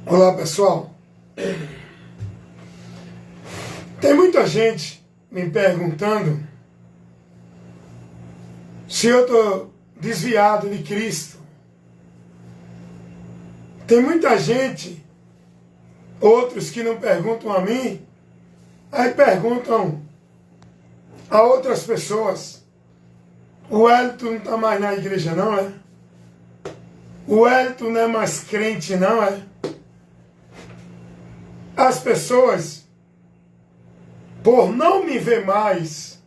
Olá, pessoal. Tem muita gente me perguntando se eu estou desviado de Cristo. Tem muita gente, outros que não perguntam a mim, aí perguntam a outras pessoas. O Wellington não está mais na igreja, não é? O Wellington não é mais crente, não é? As pessoas, por não me ver mais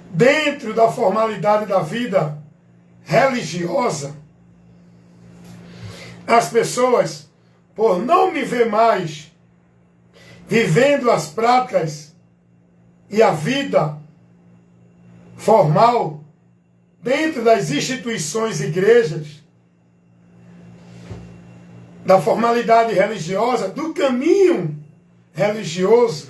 dentro da formalidade da vida religiosa, as pessoas, por não me ver mais vivendo as práticas e a vida formal dentro das instituições e igrejas, da formalidade religiosa, do caminho religioso,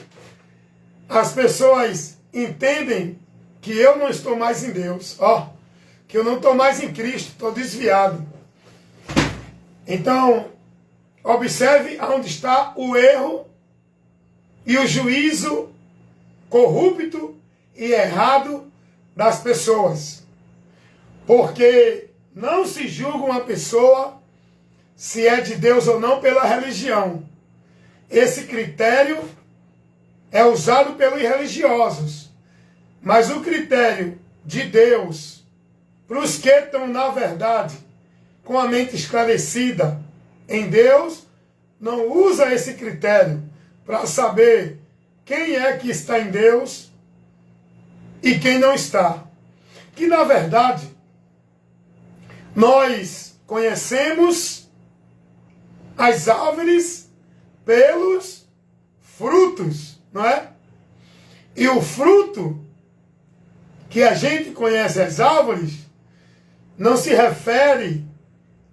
as pessoas entendem que eu não estou mais em Deus, que eu não estou mais em Cristo, estou desviado. Então, observe aonde está o erro e o juízo corrupto e errado das pessoas. Porque não se julga uma pessoa se é de Deus ou não pela religião. Esse critério é usado pelos irreligiosos. Mas o critério de Deus, para os que estão, na verdade, com a mente esclarecida em Deus, não usa esse critério para saber quem é que está em Deus e quem não está. Que, na verdade, nós conhecemos as árvores pelos frutos, não é? E o fruto que a gente conhece as árvores não se refere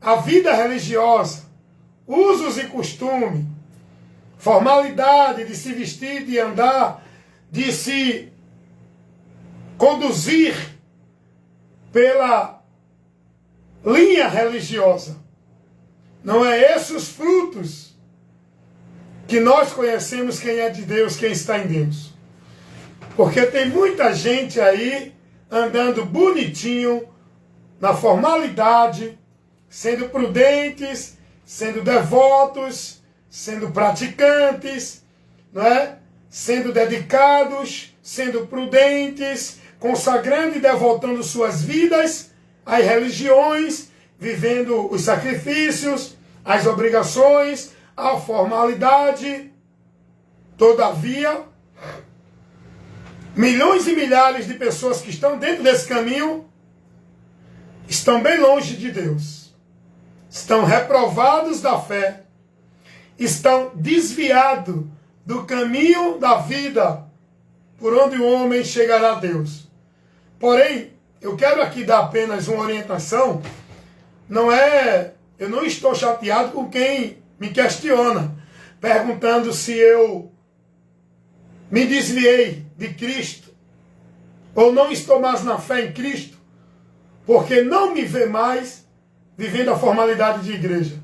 à vida religiosa, usos e costume, formalidade de se vestir, de andar, de se conduzir pela linha religiosa. Não é esses os frutos que nós conhecemos quem é de Deus, quem está em Deus. Porque tem muita gente aí andando bonitinho, na formalidade, sendo prudentes, sendo devotos, sendo praticantes, não é? Sendo dedicados, sendo prudentes, consagrando e devotando suas vidas às religiões, vivendo os sacrifícios, as obrigações, a formalidade. Todavia, milhões e milhares de pessoas que estão dentro desse caminho estão bem longe de Deus. Estão reprovados da fé. Estão desviados do caminho da vida por onde o homem chegará a Deus. Porém, eu quero aqui dar apenas uma orientação. Eu não estou chateado com quem me questiona, perguntando se eu me desviei de Cristo, ou não estou mais na fé em Cristo, porque não me vê mais vivendo a formalidade de igreja.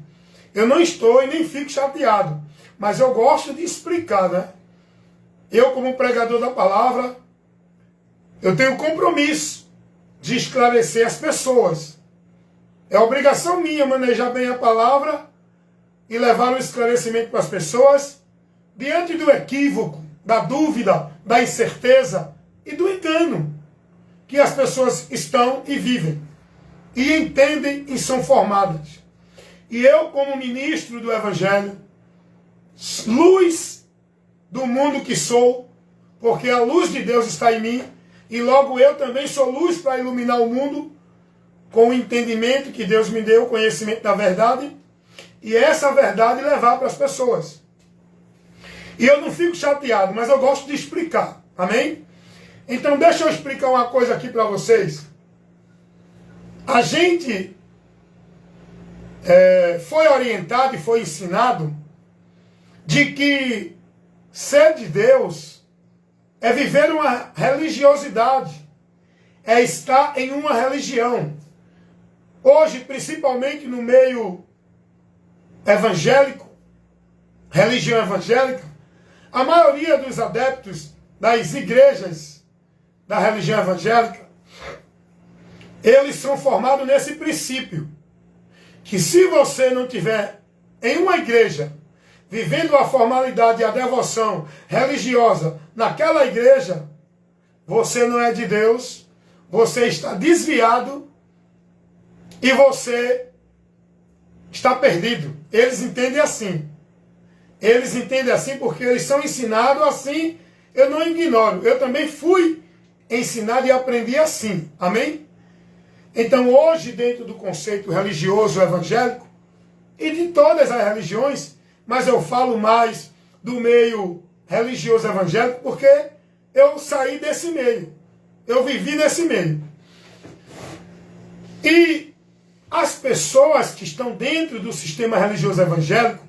Eu não estou e nem fico chateado, mas eu gosto de explicar, né? Eu, como pregador da palavra, eu tenho compromisso de esclarecer as pessoas. É obrigação minha manejar bem a palavra e levar o esclarecimento para as pessoas diante do equívoco, da dúvida, da incerteza e do engano que as pessoas estão e vivem e entendem e são formadas. E eu, como ministro do Evangelho, luz do mundo que sou, porque a luz de Deus está em mim, e logo eu também sou luz para iluminar o mundo, com o entendimento que Deus me deu, o conhecimento da verdade, e essa verdade levar para as pessoas. E eu não fico chateado, mas eu gosto de explicar, amém? Então deixa eu explicar uma coisa aqui para vocês. A gente foi orientado e foi ensinado de que ser de Deus é viver uma religiosidade, é estar em uma religião. Hoje, principalmente no meio evangélico, religião evangélica, a maioria dos adeptos das igrejas da religião evangélica, eles são formados nesse princípio, que se você não tiver em uma igreja, vivendo a formalidade e a devoção religiosa naquela igreja, você não é de Deus, você está desviado e você está perdido. Eles entendem assim. Eles entendem assim porque eles são ensinados assim. Eu não ignoro. Eu também fui ensinado e aprendi assim. Amém? Então hoje, dentro do conceito religioso evangélico, e de todas as religiões, mas eu falo mais do meio religioso evangélico porque eu saí desse meio. Eu vivi nesse meio. E as pessoas que estão dentro do sistema religioso evangélico,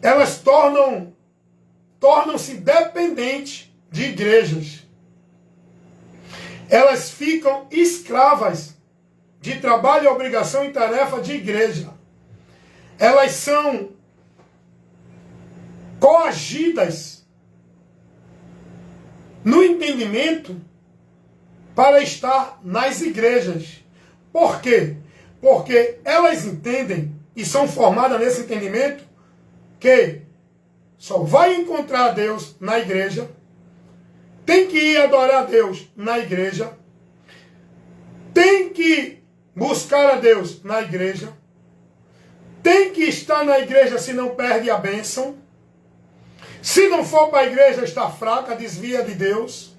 elas tornam-se dependentes de igrejas. Elas ficam escravas de trabalho, obrigação e tarefa de igreja. Elas são coagidas no entendimento para estar nas igrejas. Por quê? Porque elas entendem e são formadas nesse entendimento que só vai encontrar Deus na igreja, tem que ir adorar a Deus na igreja, tem que buscar a Deus na igreja, tem que estar na igreja se não perde a bênção, se não for para a igreja está fraca, desvia de Deus,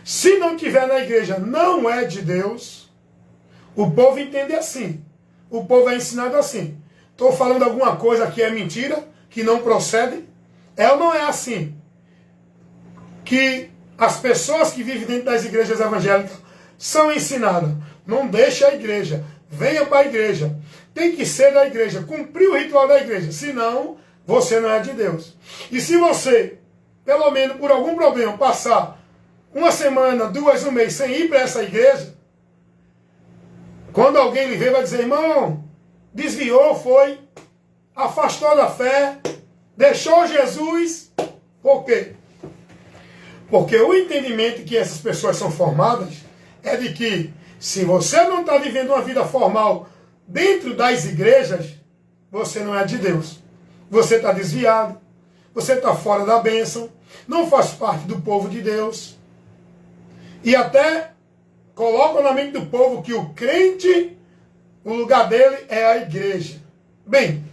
se não estiver na igreja não é de Deus. O povo entende assim, o povo é ensinado assim. Estou falando alguma coisa que é mentira, que não procede? É ou não é assim? Que as pessoas que vivem dentro das igrejas evangélicas são ensinadas. Não deixe a igreja, venha para a igreja. Tem que ser da igreja, cumprir o ritual da igreja. Senão, você não é de Deus. E se você, pelo menos por algum problema, passar uma semana, 2, um mês sem ir para essa igreja, quando alguém lhe ver, vai dizer, irmão, desviou, foi, afastou da fé, deixou Jesus. Por quê? Porque o entendimento que essas pessoas são formadas é de que se você não está vivendo uma vida formal dentro das igrejas, você não é de Deus. Você está desviado, você está fora da bênção, não faz parte do povo de Deus. E até colocam na mente do povo que o crente, o lugar dele é a igreja. Bem,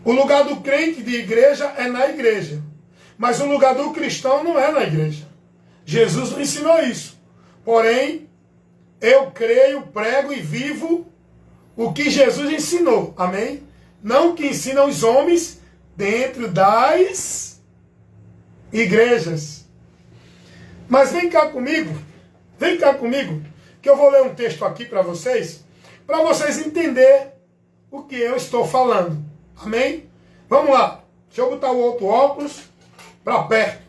o lugar do crente de igreja é na igreja. Mas o lugar do cristão não é na igreja. Jesus não ensinou isso. Porém, eu creio, prego e vivo o que Jesus ensinou. Amém? Não o que ensinam os homens dentro das igrejas. Mas vem cá comigo, que eu vou ler um texto aqui para vocês entenderem o que eu estou falando. Amém? Vamos lá. Deixa eu botar o outro óculos para perto.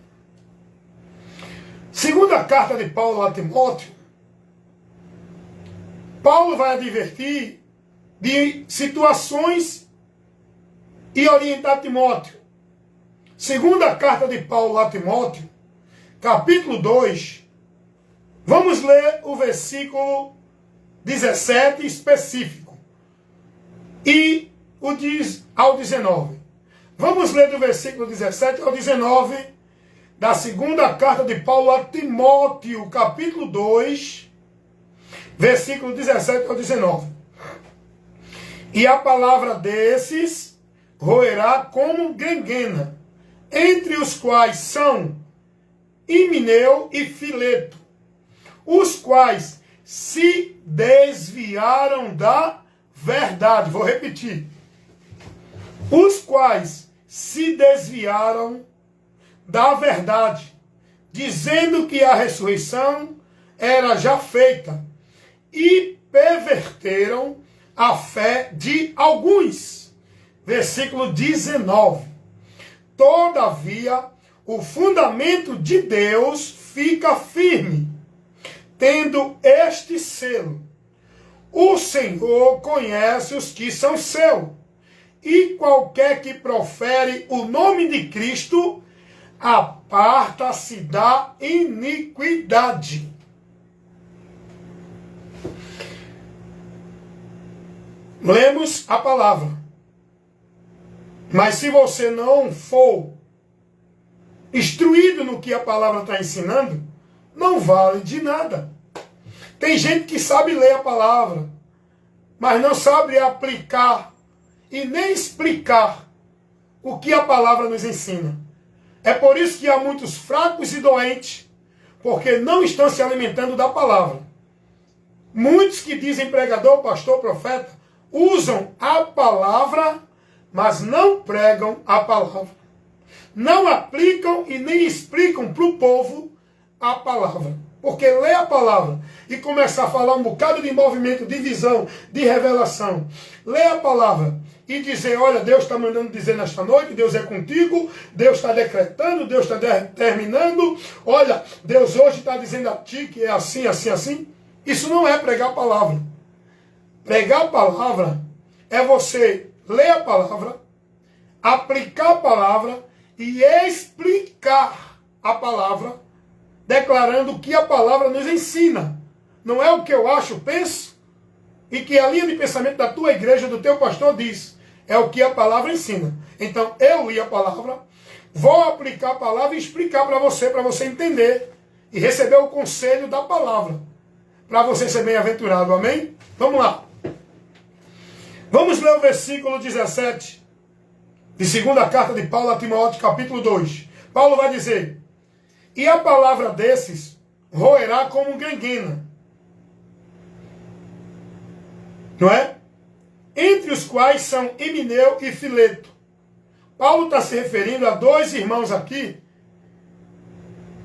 Segunda carta de Paulo a Timóteo. Paulo vai advertir de situações e orientar Timóteo. Segunda carta de Paulo a Timóteo, capítulo 2. Vamos ler o versículo 17 específico e o ao 19. Vamos ler do versículo 17 ao 19 da segunda carta de Paulo a Timóteo, capítulo 2, versículo 17 ao 19. E a palavra desses roerá como gangrena, entre os quais são Himeneu e Fileto, os quais se desviaram da verdade. Vou repetir. Os quais se desviaram da verdade, dizendo que a ressurreição era já feita, e perverteram a fé de alguns. Versículo 19. Todavia, o fundamento de Deus fica firme, tendo este selo: o Senhor conhece os que são seus, e qualquer que profere o nome de Cristo, aparta-se da iniquidade. Lemos a palavra. Mas se você não for instruído no que a palavra está ensinando, não vale de nada. Tem gente que sabe ler a palavra, mas não sabe aplicar e nem explicar o que a palavra nos ensina. É por isso que há muitos fracos e doentes, porque não estão se alimentando da palavra. Muitos que dizem pregador, pastor, profeta, usam a palavra, mas não pregam a palavra. Não aplicam e nem explicam para o povo a palavra. Porque ler a palavra e começar a falar um bocado de movimento, de visão, de revelação. Ler a palavra e dizer, olha, Deus está mandando dizer nesta noite, Deus é contigo, Deus está decretando, Deus está determinando, olha, Deus hoje está dizendo a ti que é assim, assim, assim. Isso não é pregar a palavra. Pregar a palavra é você ler a palavra, aplicar a palavra e explicar a palavra, declarando o que a palavra nos ensina. Não é o que eu acho, penso, e que a linha de pensamento da tua igreja, do teu pastor diz. É o que a palavra ensina. Então, eu li a palavra, vou aplicar a palavra e explicar para você entender e receber o conselho da palavra, para você ser bem-aventurado, amém? Vamos lá. Vamos ler o versículo 17 de segunda carta de Paulo a Timóteo, capítulo 2. Paulo vai dizer, e a palavra desses roerá como ganguena, não é? Entre os quais são Himeneu e Fileto. Paulo está se referindo a dois irmãos aqui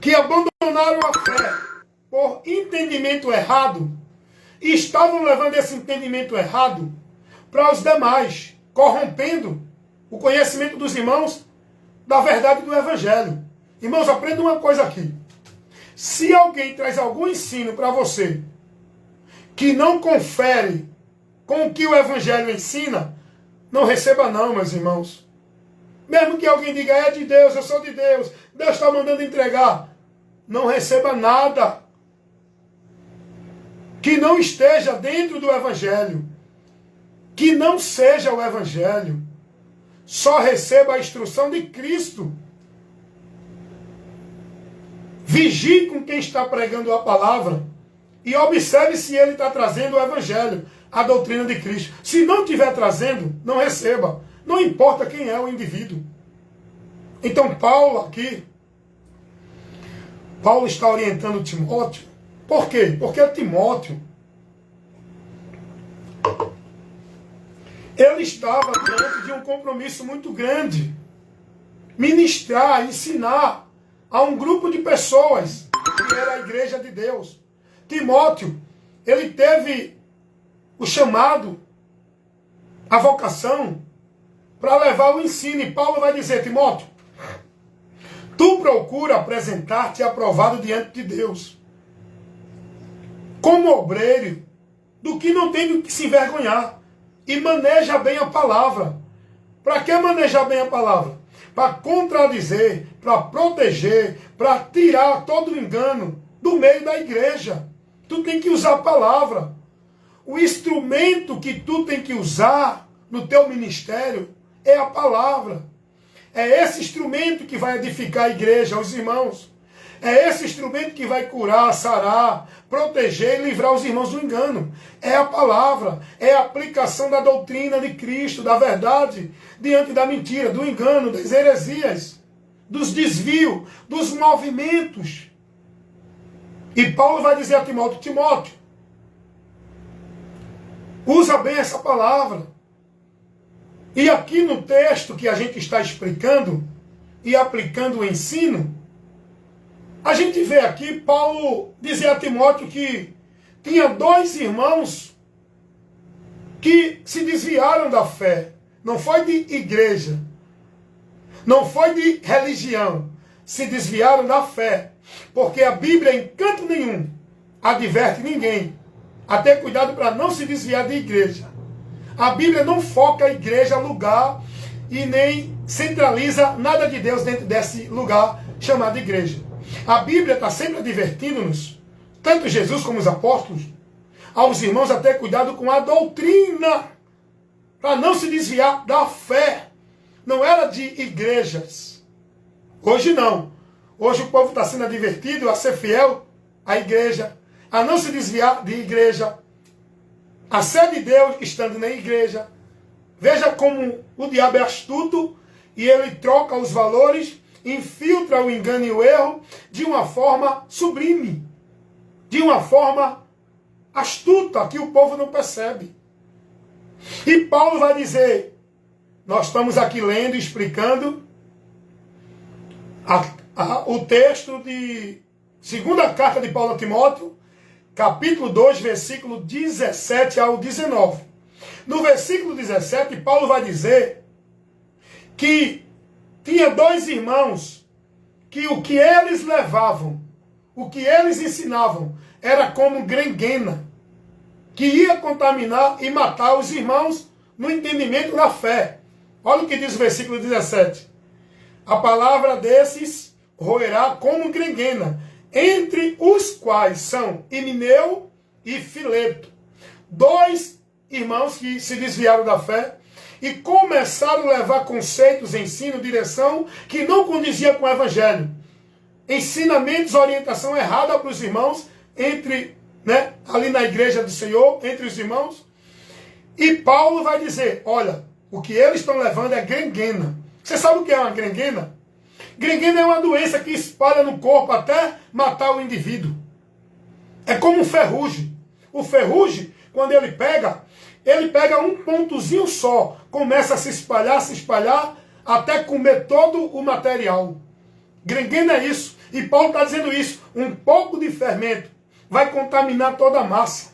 que abandonaram a fé por entendimento errado e estavam levando esse entendimento errado para os demais, corrompendo o conhecimento dos irmãos da verdade do Evangelho. Irmãos, aprenda uma coisa aqui. Se alguém traz algum ensino para você que não confere com o que o Evangelho ensina, não receba não, meus irmãos. Mesmo que alguém diga, é de Deus, eu sou de Deus, Deus está mandando entregar, não receba nada que não esteja dentro do Evangelho, que não seja o Evangelho. Só receba a instrução de Cristo. Vigie com quem está pregando a palavra e observe se ele está trazendo o Evangelho, a doutrina de Cristo. Se não estiver trazendo, não receba. Não importa quem é o indivíduo. Então Paulo aqui, Paulo está orientando Timóteo. Por quê? Porque Timóteo, ele estava diante de um compromisso muito grande. Ministrar, ensinar a um grupo de pessoas que era a igreja de Deus. Timóteo, ele teve o chamado, a vocação, para levar o ensino. E Paulo vai dizer, Timóteo, tu procura apresentar-te aprovado diante de Deus, como obreiro, do que não tem do que se envergonhar, e maneja bem a palavra. Para que manejar bem a palavra? Para contradizer, para proteger, para tirar todo o engano do meio da igreja. Tu tem que usar a palavra. O instrumento que tu tem que usar no teu ministério é a palavra. É esse instrumento que vai edificar a igreja, os irmãos. É esse instrumento que vai curar, sarar, proteger e livrar os irmãos do engano. É a palavra, é a aplicação da doutrina de Cristo, da verdade, diante da mentira, do engano, das heresias, dos desvios, dos movimentos. E Paulo vai dizer a Timóteo, Timóteo, usa bem essa palavra. E aqui no texto que a gente está explicando e aplicando o ensino, a gente vê aqui Paulo dizer a Timóteo que tinha dois irmãos que se desviaram da fé. Não foi de igreja, não foi de religião, se desviaram da fé. Porque a Bíblia em canto nenhum adverte ninguém a ter cuidado para não se desviar de igreja, A Bíblia não foca a igreja, lugar, e nem centraliza nada de Deus dentro desse lugar chamado igreja. A Bíblia está sempre advertindo-nos, tanto Jesus como os apóstolos, aos irmãos a ter cuidado com a doutrina, para não se desviar da fé. Não era de igrejas. Hoje não. Hoje o povo está sendo advertido a ser fiel à igreja, a não se desviar de igreja, a ser de Deus estando na igreja. Veja como o diabo é astuto e ele troca os valores, infiltra o engano e o erro de uma forma sublime, de uma forma astuta que o povo não percebe. E Paulo vai dizer, nós estamos aqui lendo e explicando o texto de segunda carta de Paulo a Timóteo, capítulo 2, versículo 17 ao 19. No versículo 17, Paulo vai dizer que tinha dois irmãos que o que eles levavam, o que eles ensinavam, era como gangrena, que ia contaminar e matar os irmãos no entendimento da fé. Olha o que diz o versículo 17. A palavra desses roerá como gangrena, entre os quais são Himeneu e Fileto, dois irmãos que se desviaram da fé e começaram a levar conceitos, ensino, direção que não condizia com o evangelho. Ensinamentos, orientação errada para os irmãos, ali na igreja do Senhor, entre os irmãos. E Paulo vai dizer, olha, o que eles estão levando é gangrena. Você sabe o que é uma gangrena? Gangrena é uma doença que espalha no corpo até matar o indivíduo. É como um ferrugem. O ferrugem, quando ele pega um pontozinho só, começa a se espalhar, até comer todo o material. Gangrena é isso. E Paulo está dizendo isso. Um pouco de fermento vai contaminar toda a massa.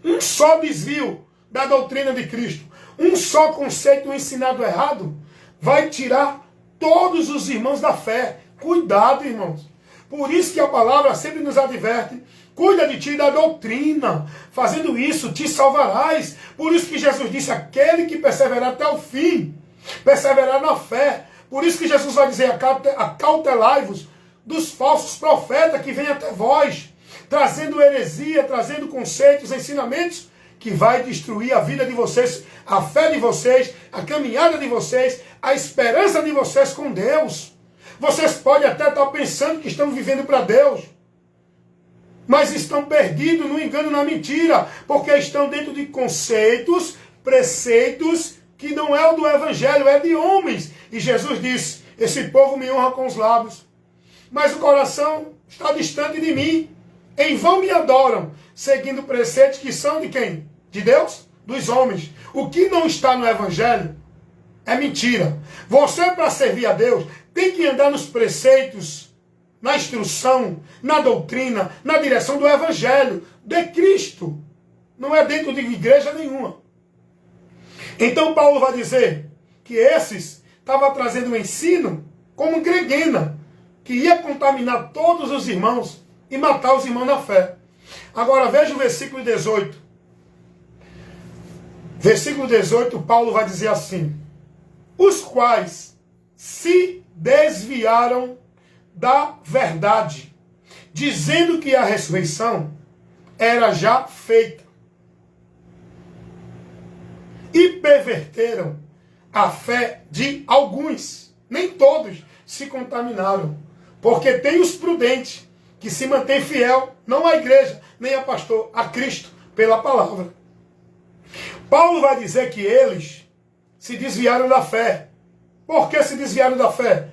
Um só desvio da doutrina de Cristo, um só conceito ensinado errado, vai tirar todos os irmãos da fé. Cuidado, irmãos. Por isso que a palavra sempre nos adverte. Cuida de ti e da doutrina. Fazendo isso, te salvarás. Por isso que Jesus disse, aquele que perseverar até o fim, perseverar na fé. Por isso que Jesus vai dizer, acautelai-vos dos falsos profetas que vêm até vós, trazendo heresia, trazendo conceitos, ensinamentos, que vai destruir a vida de vocês, a fé de vocês, a caminhada de vocês, a esperança de vocês com Deus. Vocês podem até estar pensando que estão vivendo para Deus, mas estão perdidos no engano, na mentira, porque estão dentro de conceitos, preceitos, que não é o do evangelho, é de homens. E Jesus disse, esse povo me honra com os lábios, mas o coração está distante de mim. Em vão me adoram, seguindo preceitos que são de quem? De Deus? Dos homens. O que não está no evangelho é mentira. Você, para servir a Deus, tem que andar nos preceitos, na instrução, na doutrina, na direção do evangelho, de Cristo. Não é dentro de igreja nenhuma. Então Paulo vai dizer que esses estavam trazendo um ensino como gangrena, que ia contaminar todos os irmãos e matar os irmãos na fé. Agora veja o versículo 18. Versículo 18, Paulo vai dizer assim, os quais se desviaram da verdade, dizendo que a ressurreição era já feita, e perverteram a fé de alguns. Nem todos se contaminaram, porque tem os prudentes, que se mantém fiel, não à igreja, nem a pastor, a Cristo, pela palavra. Paulo vai dizer que eles se desviaram da fé. Por que se desviaram da fé?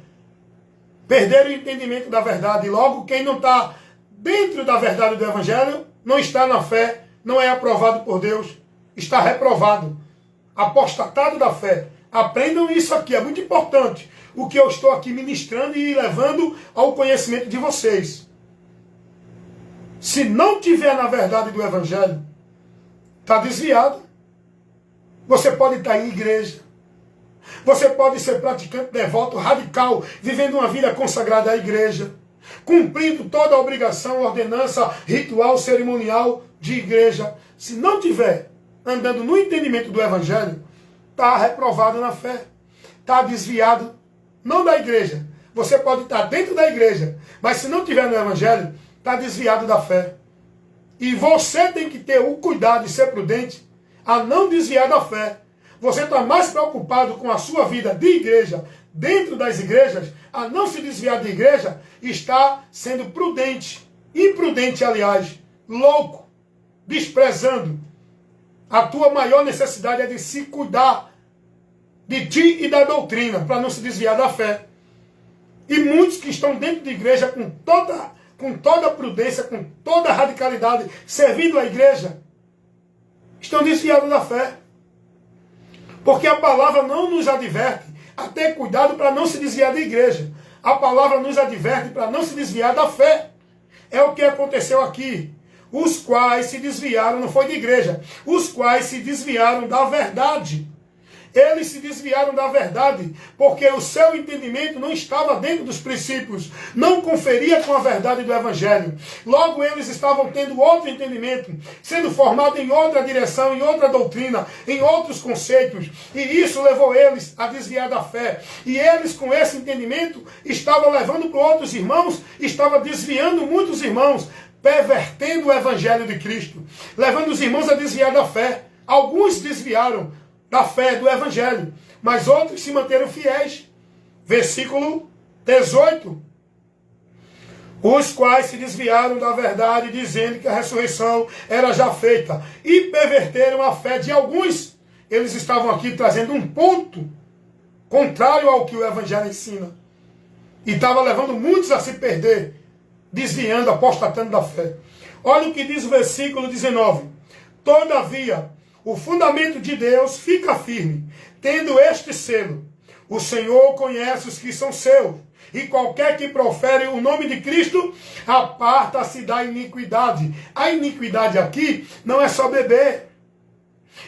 Perderam o entendimento da verdade. E logo, quem não está dentro da verdade do evangelho, não está na fé, não é aprovado por Deus, está reprovado, apostatado da fé. Aprendam isso aqui, é muito importante. O que eu estou aqui ministrando e levando ao conhecimento de vocês. Se não tiver na verdade do evangelho, está desviado. Você pode estar em igreja. Você pode ser praticante devoto, radical, vivendo uma vida consagrada à igreja, cumprindo toda a obrigação, ordenança, ritual, cerimonial de igreja. Se não tiver andando no entendimento do Evangelho, está reprovado na fé, está desviado, não da igreja. Você pode estar dentro da igreja, mas se não estiver no Evangelho, está desviado da fé. E você tem que ter o cuidado de ser prudente a não desviar da fé. Você está mais preocupado com a sua vida de igreja, dentro das igrejas, a não se desviar da igreja, está sendo prudente, imprudente, aliás, louco, desprezando. A tua maior necessidade é de se cuidar de ti e da doutrina, para não se desviar da fé. E muitos que estão dentro de igreja com toda prudência, com toda radicalidade, servindo a igreja, estão desviados da fé. Porque a palavra não nos adverte a ter cuidado para não se desviar da igreja. A palavra nos adverte para não se desviar da fé. É o que aconteceu aqui. Os quais se desviaram, não foi de igreja, os quais se desviaram da verdade. Eles se desviaram da verdade, porque o seu entendimento não estava dentro dos princípios, não conferia com a verdade do Evangelho. Logo, eles estavam tendo outro entendimento, sendo formado em outra direção, em outra doutrina, em outros conceitos, e isso levou eles a desviar da fé. E eles, com esse entendimento, estavam levando para outros irmãos, estavam desviando muitos irmãos, pervertendo o Evangelho de Cristo, levando os irmãos a desviar da fé. Alguns desviaram da fé do Evangelho, mas outros se manteram fiéis. Versículo 18. Os quais se desviaram da verdade, dizendo que a ressurreição era já feita, e perverteram a fé de alguns. Eles estavam aqui trazendo um ponto contrário ao que o Evangelho ensina. E estava levando muitos a se perder, desviando, apostatando da fé. Olha o que diz o versículo 19. Todavia, o fundamento de Deus fica firme, tendo este selo: o Senhor conhece os que são seus, e qualquer que profere o nome de Cristo, aparta-se da iniquidade. A iniquidade aqui não é só beber,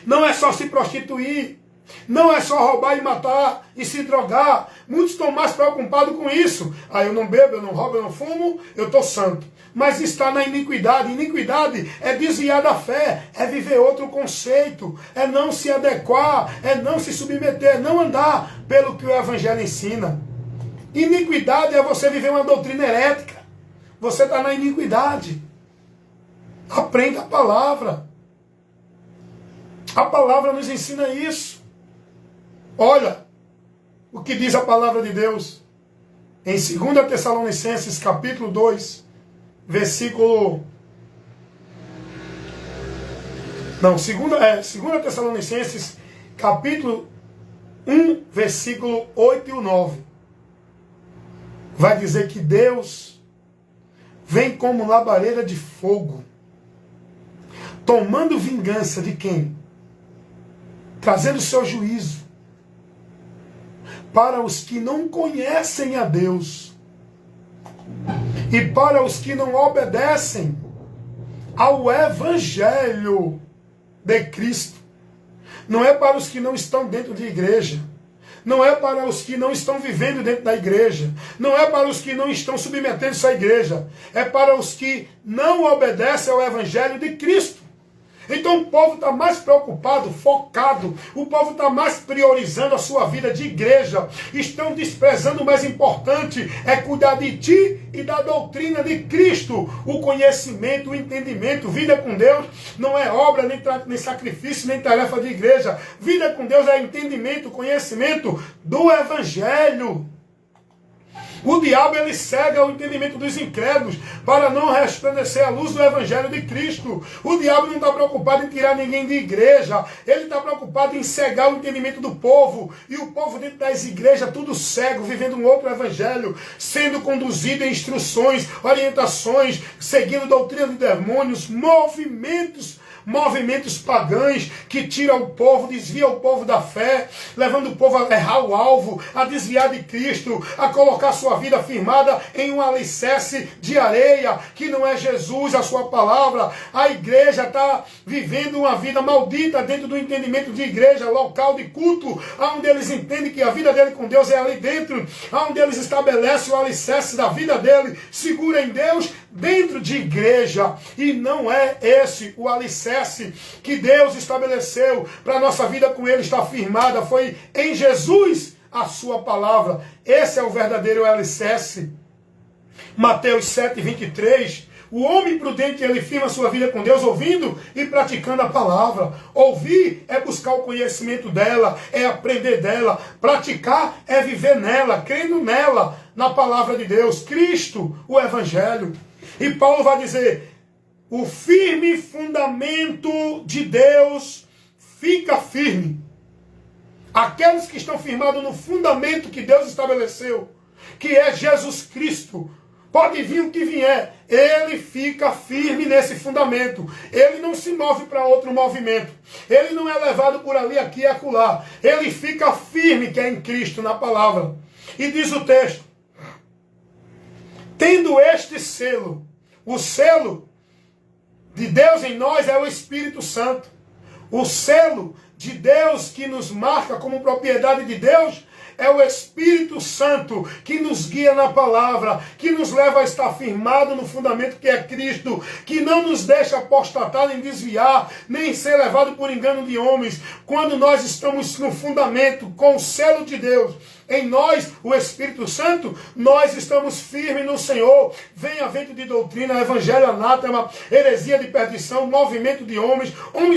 não é só se prostituir, não é só roubar e matar e se drogar. Muitos estão mais preocupados com isso. Eu não bebo, eu não roubo, eu não fumo, eu estou santo. Mas está na iniquidade. Iniquidade é desviar da fé, é viver outro conceito, é não se adequar, é não se submeter, não andar pelo que o Evangelho ensina. Iniquidade é você viver uma doutrina herética. Você está na iniquidade. Aprenda a palavra. A palavra nos ensina isso. Olha o que diz a palavra de Deus em 2 Tessalonicenses capítulo 2, versículo... Não, 2 Tessalonicenses capítulo 1, versículo 8 e 9. Vai dizer que Deus vem como labareira de fogo, tomando vingança de quem? Trazendo o seu juízo para os que não conhecem a Deus e para os que não obedecem ao Evangelho de Cristo. Não é para os que não estão dentro de igreja, não é para os que não estão vivendo dentro da igreja, não é para os que não estão submetendo-se à igreja, é para os que não obedecem ao Evangelho de Cristo. Então o povo está mais preocupado, focado, o povo está mais priorizando a sua vida de igreja, estão desprezando o mais importante, é cuidar de ti e da doutrina de Cristo. O conhecimento, o entendimento, vida com Deus não é obra, nem sacrifício, nem tarefa de igreja. Vida com Deus é entendimento, conhecimento do Evangelho. O diabo, ele cega o entendimento dos incrédulos para não resplandecer a luz do Evangelho de Cristo. O diabo não está preocupado em tirar ninguém de igreja. Ele está preocupado em cegar o entendimento do povo. E o povo dentro das igrejas, tudo cego, vivendo um outro Evangelho, sendo conduzido em instruções, orientações, seguindo doutrina de demônios, movimentos pagãos que tiram o povo, desviam o povo da fé, levando o povo a errar o alvo, a desviar de Cristo, a colocar sua vida firmada em um alicerce de areia, que não é Jesus, a sua palavra. A igreja está vivendo uma vida maldita dentro do entendimento de igreja, local de culto, onde eles entendem que a vida dele com Deus é ali dentro, onde eles estabelecem o alicerce da vida dele, segura em Deus, dentro de igreja, e não é esse o alicerce que Deus estabeleceu para a nossa vida com Ele estar firmada. Foi em Jesus a sua palavra. Esse é o verdadeiro alicerce. Mateus 7:23. O homem prudente, ele firma sua vida com Deus, ouvindo e praticando a palavra. Ouvir é buscar o conhecimento dela, é aprender dela. Praticar é viver nela, crendo nela, na palavra de Deus, Cristo, o Evangelho. E Paulo vai dizer, o firme fundamento de Deus fica firme. Aqueles que estão firmados no fundamento que Deus estabeleceu, que é Jesus Cristo, pode vir o que vier, ele fica firme nesse fundamento. Ele não se move para outro movimento. Ele não é levado por ali, aqui e acolá. Ele fica firme, que é em Cristo, na palavra. E diz o texto, tendo este selo, o selo de Deus em nós é o Espírito Santo. O selo de Deus que nos marca como propriedade de Deus é o Espírito Santo que nos guia na palavra, que nos leva a estar firmado no fundamento que é Cristo, que não nos deixa apostatar nem desviar, nem ser levado por engano de homens. Quando nós estamos no fundamento com o selo de Deus em nós, o Espírito Santo, nós estamos firmes no Senhor. Venha vento de doutrina, evangelho anátema, heresia de perdição, movimento de homens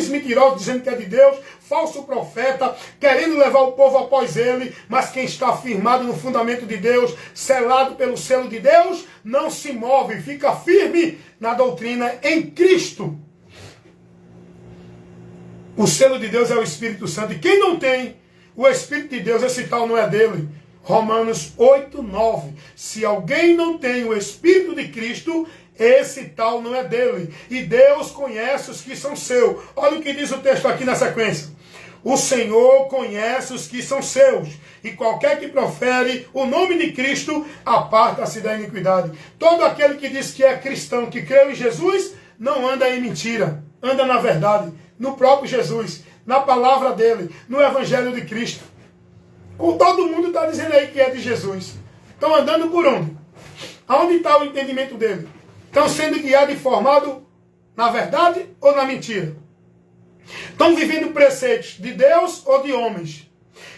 mentirosos dizendo que é de Deus, falso profeta, querendo levar o povo após ele, mas quem está firmado no fundamento de Deus, selado pelo selo de Deus, não se move, fica firme na doutrina em Cristo. O selo de Deus é o Espírito Santo, e quem não tem o Espírito de Deus, esse tal não é dele. Romanos 8:9. Se alguém não tem o Espírito de Cristo, esse tal não é dele. E Deus conhece os que são seus. Olha o que diz o texto aqui na sequência. O Senhor conhece os que são seus, e qualquer que profere o nome de Cristo, aparta-se da iniquidade. Todo aquele que diz que é cristão, que creu em Jesus, não anda em mentira, anda na verdade, no próprio Jesus, na palavra dele, no Evangelho de Cristo. Todo mundo está dizendo aí que é de Jesus. Estão andando por onde? Aonde está o entendimento dele? Estão sendo guiados e formados na verdade ou na mentira? Estão vivendo preceitos de Deus ou de homens?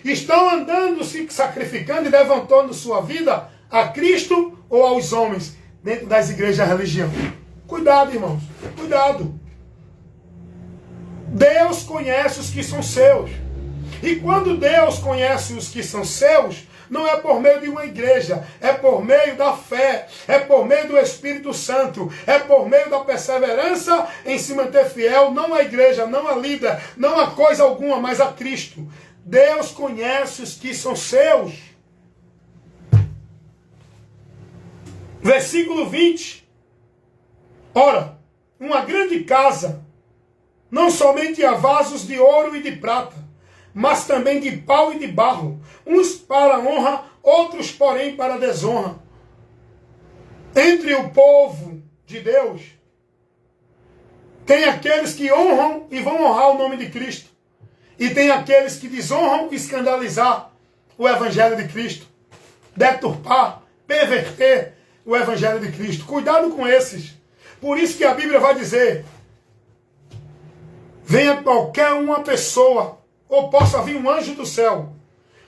Estão andando, se sacrificando e levantando sua vida a Cristo ou aos homens dentro das igrejas da religião? Cuidado, irmãos. Cuidado. Deus conhece os que são seus. E quando Deus conhece os que são seus, não é por meio de uma igreja, é por meio da fé, é por meio do Espírito Santo, é por meio da perseverança em se manter fiel, não à igreja, não a líder, não a coisa alguma, mas a Cristo. Deus conhece os que são seus. Versículo 20. Ora, uma grande casa, não somente há vasos de ouro e de prata, mas também de pau e de barro, uns para honra, outros, porém, para desonra. Entre o povo de Deus, tem aqueles que honram e vão honrar o nome de Cristo, e tem aqueles que desonram e escandalizar o Evangelho de Cristo, deturpar, perverter o Evangelho de Cristo. Cuidado com esses. Por isso que a Bíblia vai dizer, venha qualquer uma pessoa, ou possa vir um anjo do céu,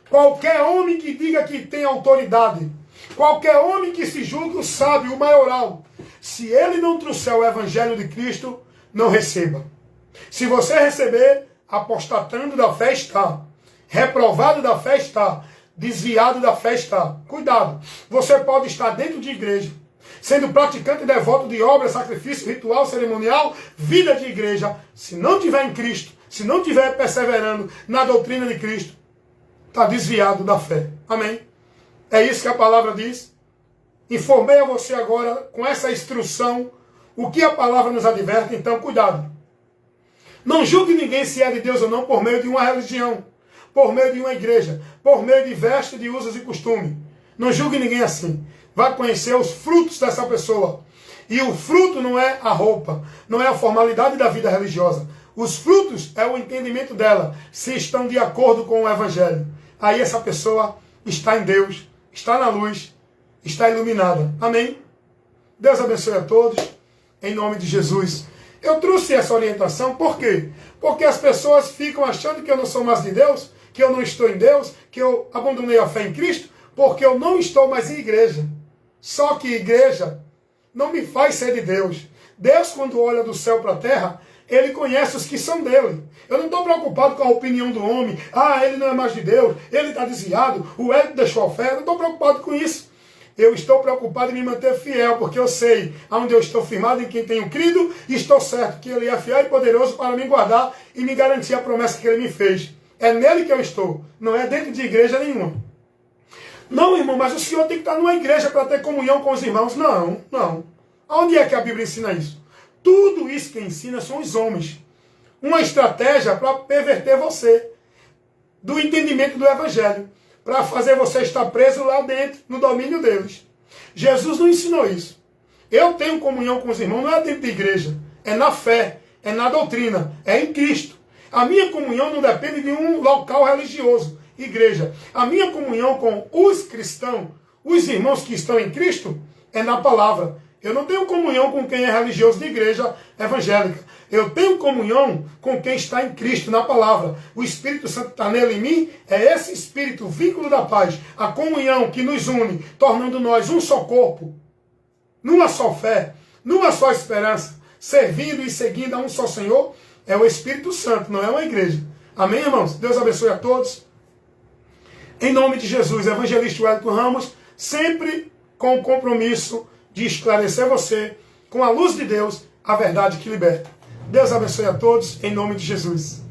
qualquer homem que diga que tem autoridade, qualquer homem que se julgue o sábio, o maioral, se ele não trouxer o Evangelho de Cristo, não receba. Se você receber, apostatando da fé está, reprovado da fé está, desviado da fé está. Cuidado, você pode estar dentro de igreja, sendo praticante e devoto de obra, sacrifício, ritual, cerimonial, vida de igreja, se não tiver em Cristo, se não estiver perseverando na doutrina de Cristo, está desviado da fé. Amém? É isso que a palavra diz. Informei a você agora, com essa instrução, o que a palavra nos adverte. Então, cuidado. Não julgue ninguém se é de Deus ou não por meio de uma religião, por meio de uma igreja, por meio de vestes, de usos e costumes. Não julgue ninguém assim. Vá conhecer os frutos dessa pessoa. E o fruto não é a roupa, não é a formalidade da vida religiosa. Os frutos é o entendimento dela, se estão de acordo com o Evangelho. Aí essa pessoa está em Deus, está na luz, está iluminada. Amém? Deus abençoe a todos, em nome de Jesus. Eu trouxe essa orientação, por quê? Porque as pessoas ficam achando que eu não sou mais de Deus, que eu não estou em Deus, que eu abandonei a fé em Cristo, porque eu não estou mais em igreja. Só que igreja não me faz ser de Deus. Deus, quando olha do céu para a terra, Ele conhece os que são dele. Eu não estou preocupado com a opinião do homem. Ah, ele não é mais de Deus, ele está desviado, o Hélio deixou a fé. Eu não estou preocupado com isso. Eu estou preocupado em me manter fiel, porque eu sei aonde eu estou firmado, em quem tenho crido, e estou certo que Ele é fiel e poderoso para me guardar e me garantir a promessa que Ele me fez. É nele que eu estou, não é dentro de igreja nenhuma. Não, irmão, mas o senhor tem que estar numa igreja para ter comunhão com os irmãos. Não, não. Onde é que a Bíblia ensina isso? Tudo isso que ensina são os homens. Uma estratégia para perverter você do entendimento do Evangelho, para fazer você estar preso lá dentro, no domínio deles. Jesus não ensinou isso. Eu tenho comunhão com os irmãos, não é dentro da igreja, é na fé, é na doutrina, é em Cristo. A minha comunhão não depende de um local religioso, igreja. A minha comunhão com os cristãos, os irmãos que estão em Cristo, é na palavra. Eu não tenho comunhão com quem é religioso de igreja evangélica. Eu tenho comunhão com quem está em Cristo, na palavra. O Espírito Santo está nele em mim. É esse Espírito, o vínculo da paz, a comunhão que nos une, tornando nós um só corpo, numa só fé, numa só esperança, servindo e seguindo a um só Senhor, é o Espírito Santo, não é uma igreja. Amém, irmãos? Deus abençoe a todos. Em nome de Jesus, evangelista Wellington Ramos, sempre com o compromisso de esclarecer você, com a luz de Deus, a verdade que liberta. Deus abençoe a todos, em nome de Jesus.